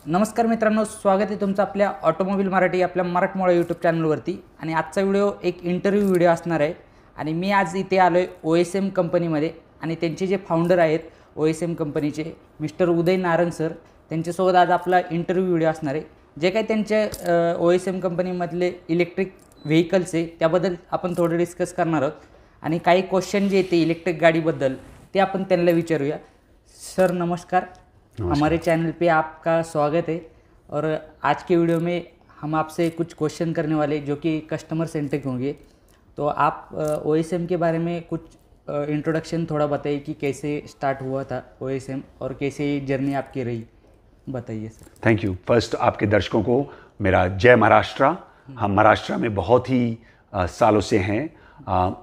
नमस्कार मित्रांनो, स्वागत आहे तुमचं आपल्या ऑटोमोबाईल मराठी आपल्या मराठमोळा यूट्यूब चॅनलवरती. आणि आजचा व्हिडिओ एक इंटरव्ह्यू व्हिडिओ असणार आहे. आणि मी आज इथे आलो आहे OSM कंपनीमध्ये आणि त्यांचे जे फाउंडर आहेत OSM कंपनीचे मिस्टर उदय नारंग सर, त्यांच्यासोबत आज आपला इंटरव्ह्यू व्हिडिओ असणार आहे. जे काही त्यांचे OSM कंपनीमधले इलेक्ट्रिक व्हेकल्स आहे त्याबद्दल आपण थोडं डिस्कस करणार आहोत. आणि काही क्वेश्चन जे येते इलेक्ट्रिक गाडीबद्दल ते आपण त्यांना विचारूया. सर नमस्कार, हमारे चैनल पे आपका स्वागत है. और आज के वीडियो में हम आपसे कुछ क्वेश्चन करने वाले जो कि कस्टमर सेंट्रिक होंगे. तो आप OSM के बारे में कुछ इंट्रोडक्शन थोड़ा बताइए कि कैसे स्टार्ट हुआ था OSM और कैसे जर्नी आपकी रही, बताइए सर. Thank you. फर्स्ट आपके दर्शकों को मेरा जय महाराष्ट्र. हम महाराष्ट्र में बहुत ही सालों से हैं.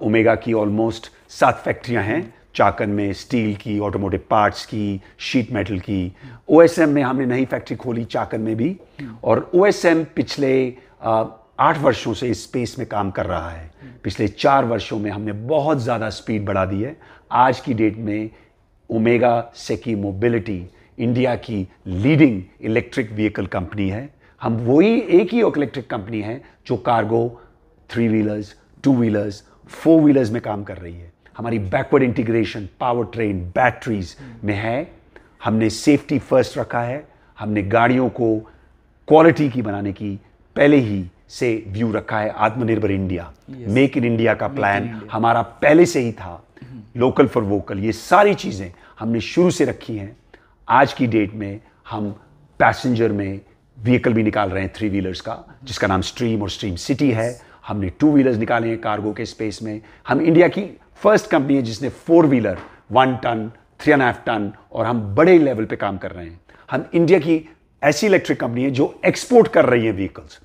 ओमेगा की ऑलमोस्ट 7 फैक्ट्रियां हैं. चाकन में स्टील की, ऑटोमोटिव पार्ट्स की, शीट मेटल की. OSM में हमने नई फैक्ट्री खोली चाकन में भी. और OSM पिछले 8 वर्षों से इस स्पेस में काम कर रहा है. पिछले 4 वर्षों में हमने बहुत ज़्यादा स्पीड बढ़ा दी है. आज की डेट में ओमेगा सेकी मोबिलिटी इंडिया की लीडिंग इलेक्ट्रिक व्हीकल कंपनी है. हम वही एक ही इलेक्ट्रिक कंपनी है जो कार्गो, 3 व्हीलर्स, 2 व्हीलर्स, 4 व्हीलर्स में काम कर रही है. हमारी backward integration power train batteries में है. हमने सेफ्टी फर्स्ट रखा है. हमने गाड़ियों को क्वालिटी की बनाने की पहले ही से व्यू रखा है. आत्मनिर्भर इंडिया, मेक इन इंडिया का प्लान हमारा पहले से ही था. लोकल फॉर वोकल, ये सारी चीज़ें हमने शुरू से रखी हैं. आज की डेट में हम पैसेंजर में व्हीकल भी निकाल रहे हैं 3 व्हीलर्स का, जिसका नाम स्ट्रीम और स्ट्रीम सिटी है. हमने 2 व्हीलर्स निकाले हैं कार्गो के स्पेस में. हम इंडिया की फर्स्ट कंपनी है जिसने 4 व्हीलर 1 टन, 3.5 टन और हम बड़े लेवल पे काम कर रहे हैं. हम इंडिया की ऐसी इलेक्ट्रिक कंपनी है जो एक्सपोर्ट कर रही है व्हीकल्स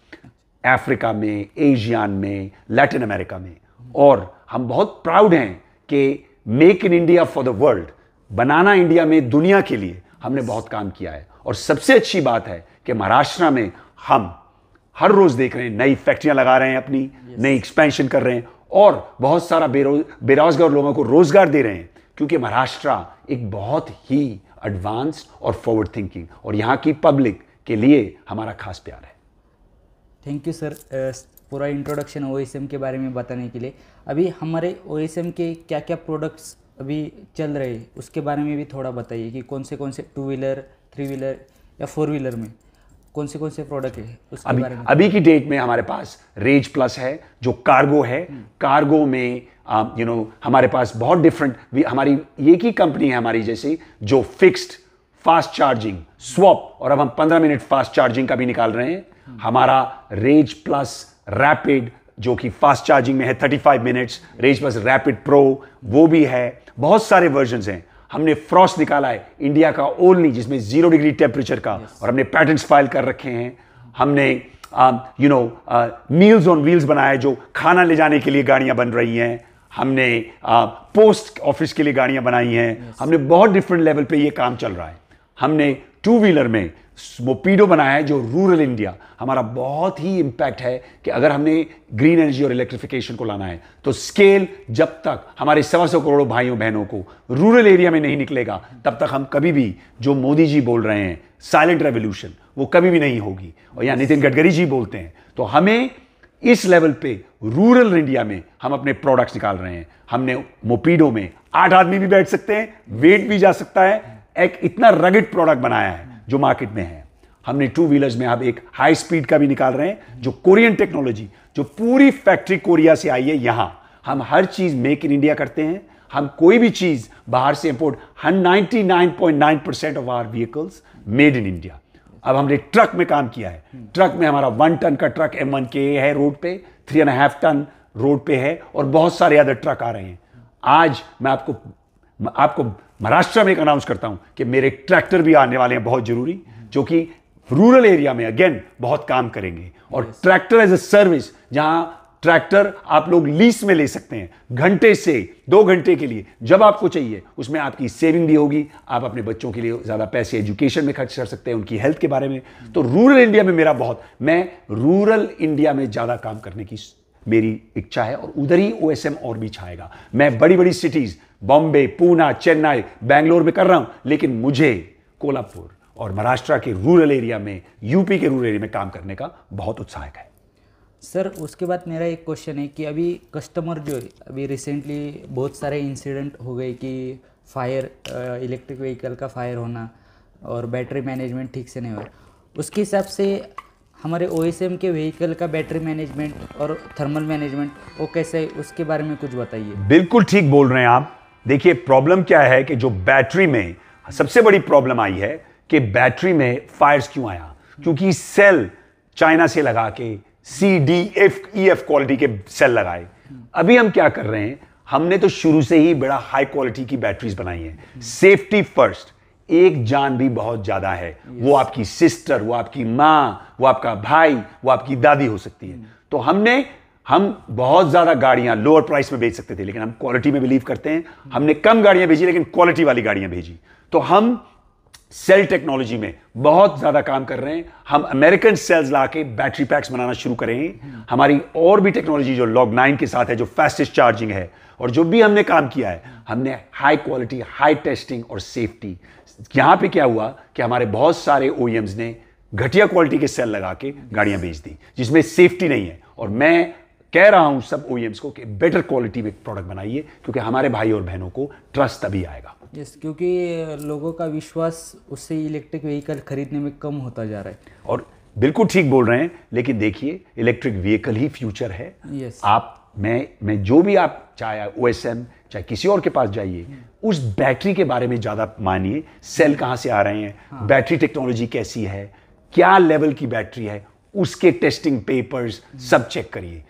अफ्रीका में, एशियान में, लैटिन अमेरिका में. और हम बहुत प्राउड हैं कि make in India for the world, banana India में दुनिया के लिए हमने बहुत काम किया है. और सबसे अच्छी बात है कि महाराष्ट्र में हम हर रोज देख रहे हैं नई फैक्ट्रियां लगा रहे हैं, अपनी नई एक्सपेंशन कर रहे हैं और बहुत सारा बेरोजगार लोगों को रोजगार दे रहे हैं. क्योंकि महाराष्ट्र एक बहुत ही एडवांस्ड और फॉरवर्ड थिंकिंग और यहाँ की पब्लिक के लिए हमारा खास प्यार है. थैंक यू सर, पूरा इंट्रोडक्शन OSM के बारे में बताने के लिए. अभी हमारे OSM के क्या क्या प्रोडक्ट्स अभी चल रहे हैं उसके बारे में भी थोड़ा बताइए कि कौन से 2 व्हीलर, 3 व्हीलर या 4 व्हीलर में कौन से प्रोडक्ट है उसके बारे में. अभी की डेट में हमारे पास रेज प्लस है जो कार्गो है. कार्गो में हमारे पास बहुत डिफरेंट, हमारी एक ही कंपनी है हमारी जैसे जो फिक्स्ड फास्ट चार्जिंग स्वैप, और अब हम 15 मिनट फास्ट चार्जिंग का भी निकाल रहे हैं. हमारा रेज प्लस रैपिड जो कि फास्ट चार्जिंग में है 35 minutes. Rage plus rapid pro वो भी है. बहुत सारे वर्जन्स हैं. हमने फ्रॉस्ट निकाला है इंडिया का ओनली जिसमें 0 डिग्री टेम्परेचर का. और हमने पैटेंट्स फाइल कर रखे हैं. हमने मील्स ऑन व्हील्स बनाया है जो खाना ले जाने के लिए गाड़ियां बन रही हैं. हमने पोस्ट ऑफिस के लिए गाड़ियां बनाई हैं. हमने बहुत डिफरेंट लेवल पे ये काम चल रहा है. हमने 2 व्हीलर में मोपीडो बनाया है जो रूरल इंडिया, हमारा बहुत ही इंपैक्ट है कि अगर हमने ग्रीन एनर्जी और इलेक्ट्रिफिकेशन को लाना है तो स्केल जब तक हमारे 125 करोड़ भाइयों बहनों को रूरल एरिया में नहीं निकलेगा तब तक हम कभी भी जो मोदी जी बोल रहे हैं साइलेंट रेवोल्यूशन वो कभी भी नहीं होगी. और यहाँ नितिन गडकरी जी बोलते हैं. तो हमें इस लेवल पे रूरल इंडिया में हम अपने प्रोडक्ट्स निकाल रहे हैं. हमने मोपीडो में 8 आदमी भी बैठ सकते हैं, वेट भी जा सकता है. एक इतना रगड प्रोडक्ट बनाया है जो मार्केट में है. हमने 2 व्हीलर्स में अब एक हाई स्पीड का भी निकाल रहे हैं जो कोरियन टेक्नोलॉजी, जो पूरी फैक्ट्री कोरिया से आई है. यहां हम हर चीज मेक इन इंडिया करते हैं. हम कोई भी चीज बाहर से import, 99.9% of our vehicles made in India. अब हमने ट्रक में काम किया है. ट्रक में हमारा 1 टन का ट्रक M1K है रोड पे, 3.5 टन रोड पे है और बहुत सारे अदर ट्रक आ रहे हैं. आज मैं आपको महाराष्ट्र में एक अनाउंस करता हूं कि मेरे ट्रैक्टर भी आने वाले हैं बहुत जरूरी, जो कि रूरल एरिया में अगेन बहुत काम करेंगे. और ट्रैक्टर एज ए सर्विस, जहां ट्रैक्टर आप लोग लीज में ले सकते हैं घंटे से 2 घंटे के लिए जब आपको चाहिए. उसमें आपकी सेविंग भी होगी. आप अपने बच्चों के लिए ज्यादा पैसे एजुकेशन में खर्च कर सकते हैं, उनकी हेल्थ के बारे में. तो रूरल इंडिया में मैं रूरल इंडिया में ज्यादा काम करने की मेरी इच्छा है और उधर ही OSM और भी छाएगा. मैं बड़ी बड़ी सिटीज बॉम्बे, पूना, चेन्नई, बैंगलोर में कर रहा हूं, लेकिन मुझे कोल्हापुर और महाराष्ट्र के रूरल एरिया में, यूपी के रूरल एरिया में काम करने का बहुत उत्साहक है। सर उसके बाद मेरा एक क्वेश्चन है कि अभी कस्टमर जो है, अभी रिसेंटली बहुत सारे इंसिडेंट हो गए कि फायर, इलेक्ट्रिक व्हीकल का फायर होना और बैटरी मैनेजमेंट ठीक से नहीं हुआ। उसके हिसाब से हमारे OSM के व्हीकल का बैटरी मैनेजमेंट और थर्मल मैनेजमेंट वो कैसे है, उसके बारे में कुछ बताइए। बिल्कुल ठीक बोल रहे हैं आप। देखिए प्रॉब्लम क्या है कि जो बैटरी में सबसे बड़ी प्रॉब्लम आई है कि बैटरी में फायर्स क्यों आया, क्योंकि सेल चाइना से लगा के CDF क्वालिटी के सेल लगाए। अभी हम क्या कर रहे हैं, हमने तो शुरू से ही बड़ा हाई क्वालिटी की बैटरीज बनाई है। सेफ्टी फर्स्ट, एक जान भी बहुत ज्यादा है। वो आपकी सिस्टर, वो आपकी मां, वो आपका भाई, वो आपकी दादी हो सकती है। तो हम बहुत ज्यादा गाड़ियां लोअर प्राइस में बेच सकते थे, लेकिन हम क्वालिटी में बिलीव करते हैं। हमने कम गाड़ियां भेजी लेकिन क्वालिटी वाली गाड़ियां भेजी। तो हम सेल टेक्नोलॉजी में बहुत ज्यादा काम कर रहे हैं। हम अमेरिकन सेल्स लाके बैटरी पैक्स बनाना शुरू करेंगे। हमारी और भी टेक्नोलॉजी जो Log9 के साथ है, जो फास्टेस्ट चार्जिंग है, और जो भी हमने काम किया है, हमने हाई क्वालिटी, हाई टेस्टिंग और सेफ्टी। यहां पे क्या हुआ कि हमारे बहुत सारे OEMs ने घटिया क्वालिटी के सेल लगा के गाड़ियां बेच दी, जिसमें सेफ्टी नहीं है। और मैं कह रहा हूं सब OEMs को कि बेटर क्वालिटी में प्रोडक्ट बनाइए, क्योंकि हमारे भाई और बहनों को ट्रस्ट तभी आएगा। यस, क्योंकि लोगों का विश्वास उससे इलेक्ट्रिक व्हीकल खरीदने में कम होता जा रहा है। और बिल्कुल ठीक बोल रहे हैं, लेकिन देखिए इलेक्ट्रिक व्हीकल ही फ्यूचर है। यस। आप मैं जो भी आप चाहे OSM चाहे किसी और के पास जाइए, उस बैटरी के बारे में ज्यादा मानिए। सेल कहां से आ रहे हैं, बैटरी टेक्नोलॉजी कैसी है, क्या लेवल की बैटरी है, उसके टेस्टिंग पेपर्स सब चेक करिए।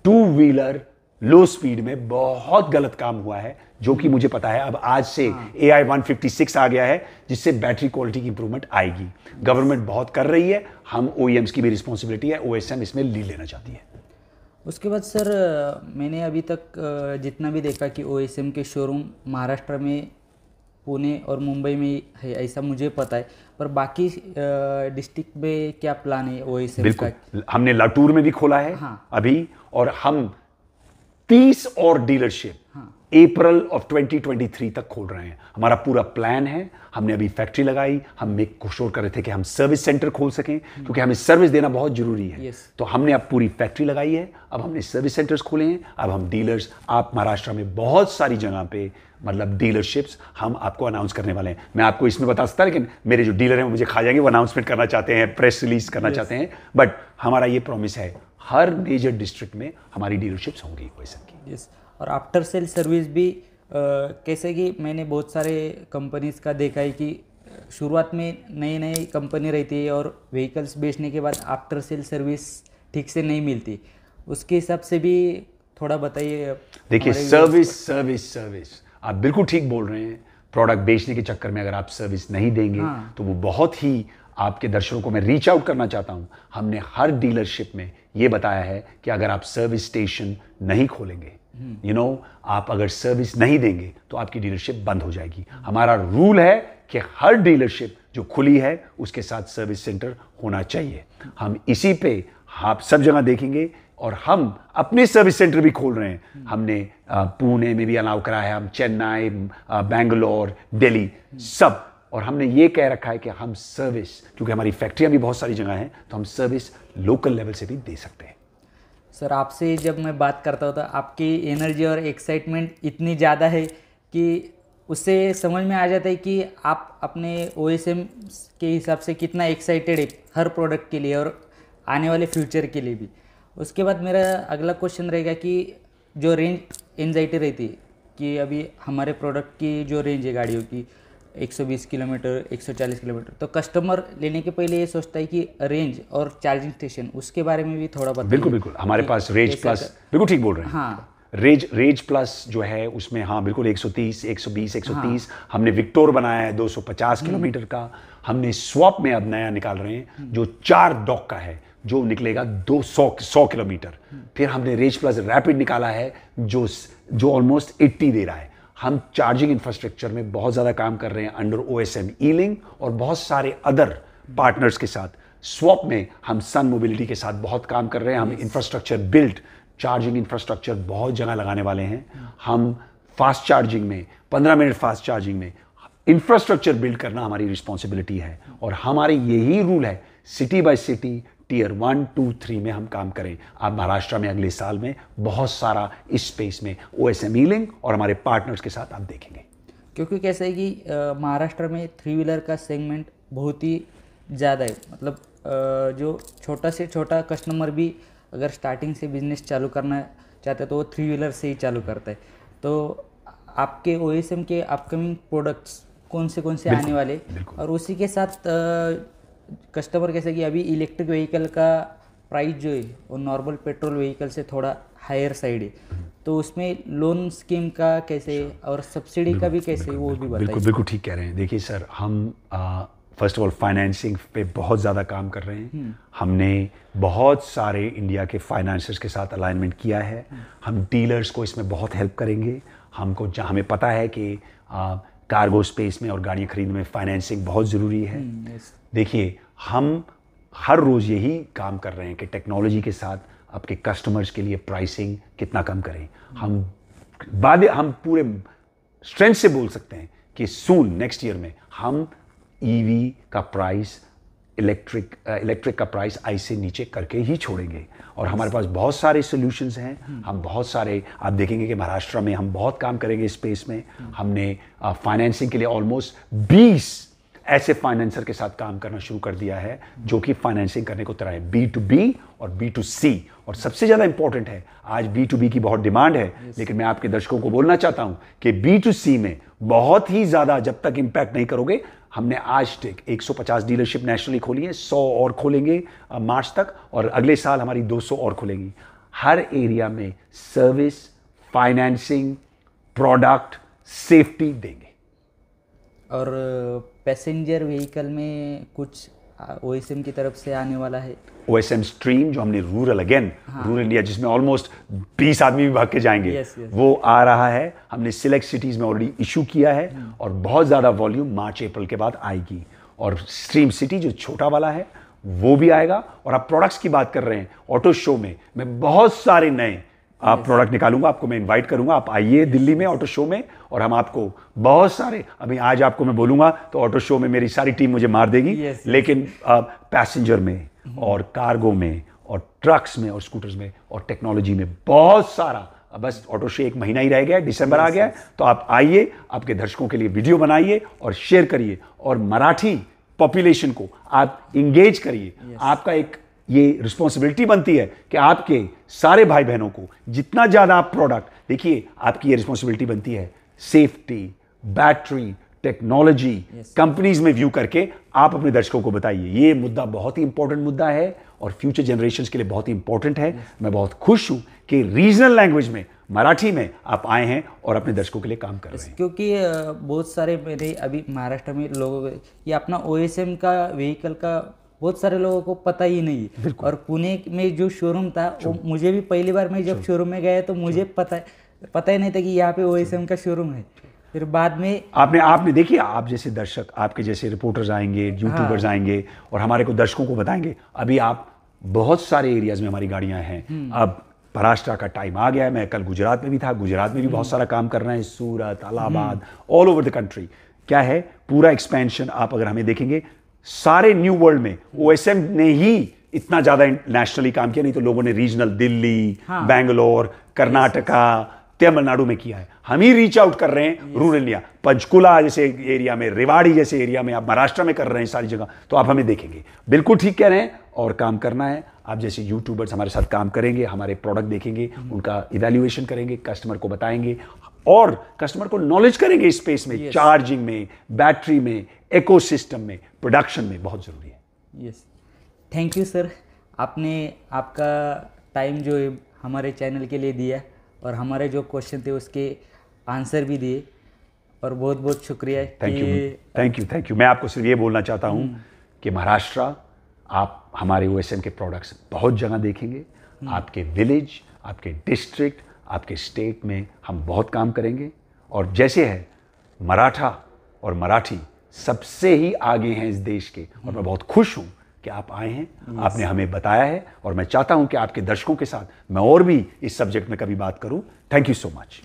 2 व्हीलर लो स्पीड में बहुत गलत काम हुआ है, जो कि मुझे पता है। अब आज से AI 156 आ गया है, जिससे बैटरी क्वालिटी की इंप्रूवमेंट आएगी। गवर्नमेंट बहुत कर रही है, हम OEMs की भी रिस्पॉन्सिबिलिटी है, OSM इसमें लीड लेना चाहती है। उसके बाद सर मैंने अभी तक जितना भी देखा कि OSM के शोरूम महाराष्ट्र में, पुणे और मुंबई में है, ऐसा मुझे पता है। पर बाकी डिस्ट्रिक्ट में क्या प्लान है OSM का? बिल्कुल, हमने लातूर में भी खोला है अभी, और हम 30 और डीलरशिप अप्रैल ऑफ 2023 तक खोल रहे हैं। हमारा पूरा प्लान है। हमने अभी फैक्ट्री लगाई, हम मेक कोशिश कर रहे थे कि हम सर्विस सेंटर खोल सकें, क्योंकि हमें सर्विस देना बहुत जरूरी है। तो हमने अब पूरी फैक्ट्री लगाई है, अब हमने सर्विस सेंटर्स खोले हैं। अब हम डीलर्स, आप महाराष्ट्र में बहुत सारी जगह पे मतलब डीलरशिप्स हम आपको अनाउंस करने वाले हैं। मैं आपको इसमें बता सकता, लेकिन मेरे जो डीलर हैं वो मुझे खा जाएंगे। वो अनाउंसमेंट करना चाहते हैं, प्रेस रिलीज करना चाहते हैं, बट हमारा ये प्रॉमिस है, हर मेजर डिस्ट्रिक्ट में हमारी डीलरशिप्स होंगी OSM की। यस, और आफ्टर सेल सर्विस भी कैसे कि मैंने बहुत सारे कंपनीज का देखा है कि शुरुआत में नई नई कंपनी रहती है और व्हीकल्स बेचने के बाद आफ्टर सेल सर्विस ठीक से नहीं मिलती। उसके हिसाब से भी थोड़ा बताइए। देखिए सर्विस आप बिल्कुल ठीक बोल रहे हैं। प्रोडक्ट बेचने के चक्कर में अगर आप सर्विस नहीं देंगे तो वो बहुत ही, आपके दर्शकों को मैं रीच आउट करना चाहता हूं। हमने हर डीलरशिप में ये बताया है कि अगर आप सर्विस स्टेशन नहीं खोलेंगे, आप अगर सर्विस नहीं देंगे तो आपकी डीलरशिप बंद हो जाएगी। हमारा रूल है कि हर डीलरशिप जो खुली है उसके साथ सर्विस सेंटर होना चाहिए। हम इसी पे आप सब जगह देखेंगे, और हम अपने सर्विस सेंटर भी खोल रहे हैं। हमने पुणे में भी अलाउ करा है, हम चेन्नई, बेंगलोर, दिल्ली सब। और हमने ये कह रखा है कि हम सर्विस, क्योंकि हमारी फैक्ट्रियां भी बहुत सारी जगह हैं, तो हम सर्विस लोकल लेवल से भी दे सकते हैं। सर आपसे जब मैं बात करता हूँ तो आपकी एनर्जी और एक्साइटमेंट इतनी ज़्यादा है कि उससे समझ में आ जाता है कि आप अपने OSM के हिसाब से कितना एक्साइटेड है हर प्रोडक्ट के लिए और आने वाले फ्यूचर के लिए भी। उसके बाद मेरा अगला क्वेश्चन रहेगा कि जो रेंज एंजाइटी रहती है कि अभी हमारे प्रोडक्ट की जो रेंज है गाड़ियों की 120 किलोमीटर, 140 किलोमीटर, तो कस्टमर लेने के पहले ये सोचता है कि रेंज और चार्जिंग स्टेशन, उसके बारे में भी थोड़ा बताइए। बिल्कुल हमारे पास रेंज प्लस, बिल्कुल ठीक बोल रहे हैं। रेंज प्लस जो है उसमें बिल्कुल 130, 120, 130 हमने विक्टोर बनाया है 250 किलोमीटर का। हमने स्वैप में अब नया निकाल रहे हैं जो 4 डॉक का है, जो निकलेगा 200 किलोमीटर। फिर हमने रेंज प्लस रैपिड निकाला है जो ऑलमोस्ट 80 दे रहा है। हम चार्जिंग इंफ्रास्ट्रक्चर में बहुत ज़्यादा काम कर रहे हैं अंडर OSM E-Link और बहुत सारे अदर पार्टनर्स के साथ। स्वैप में हम सन मोबिलिटी के साथ बहुत काम कर रहे हैं। हम इंफ्रास्ट्रक्चर बिल्ड, चार्जिंग इंफ्रास्ट्रक्चर बहुत जगह लगाने वाले हैं। हम फास्ट चार्जिंग में 15 मिनट फास्ट चार्जिंग में इंफ्रास्ट्रक्चर बिल्ड करना हमारी रिस्पॉन्सिबिलिटी है और हमारे यही रूल है, सिटी बाय सिटी टियर 1, 2, 3 में हम काम करें। आप महाराष्ट्र में अगले साल में बहुत सारा इस स्पेस में OSM E-Link और हमारे पार्टनर्स के साथ आप देखेंगे। क्योंकि कैसा है कि महाराष्ट्र में 3 व्हीलर का सेगमेंट बहुत ही ज़्यादा है। मतलब जो छोटा से छोटा कस्टमर भी अगर स्टार्टिंग से बिजनेस चालू करना चाहते हैं तो वो 3 व्हीलर से ही चालू करता है। तो आपके OSM के अपकमिंग प्रोडक्ट्स कौन से आने वाले, और उसी के साथ कस्टमर कैसे कि अभी इलेक्ट्रिक व्हीकल का प्राइस जो है वो नॉर्मल पेट्रोल व्हीकल से थोड़ा हायर साइड है, तो उसमें लोन स्कीम का कैसे और सब्सिडी का भी कैसे वो भी बताइए। बिल्कुल ठीक कह रहे हैं। देखिए सर, हम फर्स्ट ऑफ ऑल फाइनेंसिंग पे बहुत ज़्यादा काम कर रहे हैं। हमने बहुत सारे इंडिया के फाइनेंसर्स के साथ अलाइनमेंट किया है। हम डीलर्स को इसमें बहुत हेल्प करेंगे। हमें पता है कि कार्गो स्पेस में और गाड़ियाँ खरीदने में फाइनेंसिंग बहुत ज़रूरी है। देखिए, हम हर रोज़ यही काम कर रहे हैं कि टेक्नोलॉजी के साथ आपके कस्टमर्स के लिए प्राइसिंग कितना कम करें। हम पूरे स्ट्रेंथ से बोल सकते हैं कि सून नेक्स्ट ईयर में हम EV का प्राइस, इलेक्ट्रिक का प्राइस आई से नीचे करके ही छोड़ेंगे। और हमारे पास बहुत सारे सॉल्यूशंस हैं। हम बहुत सारे, आप देखेंगे कि महाराष्ट्र में हम बहुत काम करेंगे इस स्पेस में। हमने फाइनेंसिंग के लिए ऑलमोस्ट 20 ऐसे फाइनेंसर के साथ काम करना शुरू कर दिया है जो कि फाइनेंसिंग करने को तैयार है, B2B और B2C। और सबसे ज़्यादा इंपॉर्टेंट है, आज B2B की बहुत डिमांड है, लेकिन मैं आपके दर्शकों को बोलना चाहता हूं कि B2C में बहुत ही ज़्यादा जब तक इंपैक्ट नहीं करोगे। हमने आज तक 150 डीलरशिप नेशनली खोली है, 100 और खोलेंगे मार्च तक, और अगले साल हमारी 200 और खुलेंगी। हर एरिया में सर्विस, फाइनेंसिंग, प्रोडक्ट, सेफ्टी देंगे। और पैसेंजर व्हीकल में कुछ OSM की तरफ से आने वाला है। OSM स्ट्रीम जो हमने रूरल इंडिया, जिसमें ऑलमोस्ट 20 आदमी भी भाग के जाएंगे, वो आ रहा है। हमने सिलेक्ट सिटीज में ऑलरेडी इशू किया है और बहुत ज़्यादा वॉल्यूम मार्च अप्रैल के बाद आएगी। और स्ट्रीम सिटी जो छोटा वाला है वो भी आएगा। और आप प्रोडक्ट्स की बात कर रहे हैं, ऑटो शो में मैं बहुत सारे नए प्रोडक्ट निकालूंगा, आपको मैं इनवाइट करूंगा। आप आइए दिल्ली में ऑटो शो में, और हम आपको बहुत सारे, अभी आज आपको मैं बोलूंगा तो ऑटो शो में मेरी सारी टीम मुझे मार देगी, लेकिन पैसेंजर में और कार्गो में और ट्रक्स में और स्कूटर्स में और टेक्नोलॉजी में बहुत सारा। बस ऑटो शो 1 महीना ही रह गया है, दिसंबर आ गया है, तो आप आइए, आपके दर्शकों के लिए वीडियो बनाइए और शेयर करिए, और मराठी पॉपुलेशन को आप इंगेज करिए। आपका एक ये रिस्पॉन्सिबिलिटी बनती है कि आपके सारे भाई बहनों को जितना ज़्यादा आप प्रोडक्ट, देखिए आपकी ये रिस्पॉन्सिबिलिटी बनती है, सेफ्टी, बैटरी, टेक्नोलॉजी, कंपनीज में व्यू करके आप अपने दर्शकों को बताइए। ये मुद्दा बहुत ही इंपॉर्टेंट मुद्दा है और फ्यूचर जनरेशंस के लिए बहुत ही इंपॉर्टेंट है। मैं बहुत खुश हूं कि रीजनल लैंग्वेज में, मराठी में आप आए हैं और अपने दर्शकों के लिए काम कर रहे हैं। क्योंकि बहुत सारे मेरे अभी महाराष्ट्र में लोगों को ये अपना OSM का व्हीकल का बहुत सारे लोगों को पता ही नहीं है। और पुणे में जो शोरूम था, वो मुझे भी पहली बार मैं जब शोरूम में गया तो मुझे पता ही नहीं था कि यहाँ पे OSM का शोरूम है। फिर बाद में आपने देखिए, आप जैसे दर्शक, आपके जैसे रिपोर्टर्स आएंगे, यूट्यूबर्स आएंगे और हमारे को दर्शकों को बताएंगे। अभी आप बहुत सारे एरियाज में हमारी गाड़ियां हैं। अब महाराष्ट्र का टाइम आ गया है। मैं कल गुजरात में भी था, गुजरात में भी बहुत सारा काम कर रहे हैं, Surat, Allahabad, all over the country. क्या है पूरा एक्सपेंशन, आप अगर हमें देखेंगे सारे न्यू वर्ल्ड में OSM ने ही इतना ज्यादा नेशनली काम किया, नहीं तो लोगों ने रीजनल दिल्ली, बैंगलोर, कर्नाटका, तमिलनाडु में किया है। हम ही रीच आउट कर रहे हैं रूरल इंडिया, पंचकुला जैसे एरिया में, रेवाड़ी जैसे एरिया में, आप महाराष्ट्र में कर रहे हैं सारी जगह, तो आप हमें देखेंगे। बिल्कुल ठीक कह रहे हैं, और काम करना है। आप जैसे यूट्यूबर्स हमारे साथ काम करेंगे, हमारे प्रोडक्ट देखेंगे, उनका इवैल्यूएशन करेंगे, कस्टमर को बताएंगे और कस्टमर को नॉलेज करेंगे इस स्पेस में, चार्जिंग में, बैटरी में, इकोसिस्टम में, प्रोडक्शन में बहुत जरूरी है। यस, थैंक यू सर, आपने आपका टाइम जो है हमारे चैनल के लिए दिया और हमारे जो क्वेश्चन थे उसके आंसर भी दिए, और बहुत बहुत शुक्रिया। Thank you. मैं आपको सिर्फ ये बोलना चाहता हूँ कि महाराष्ट्र, आप हमारे OSM के प्रोडक्ट्स बहुत जगह देखेंगे। आपके विलेज, आपके डिस्ट्रिक्ट, आपके स्टेट में हम बहुत काम करेंगे। और जैसे है मराठा और मराठी सबसे ही आगे हैं इस देश के, और मैं बहुत खुश हूं कि आप आए हैं, आपने हमें बताया है, और मैं चाहता हूं कि आपके दर्शकों के साथ मैं और भी इस सब्जेक्ट में कभी बात करूं। Thank you so much.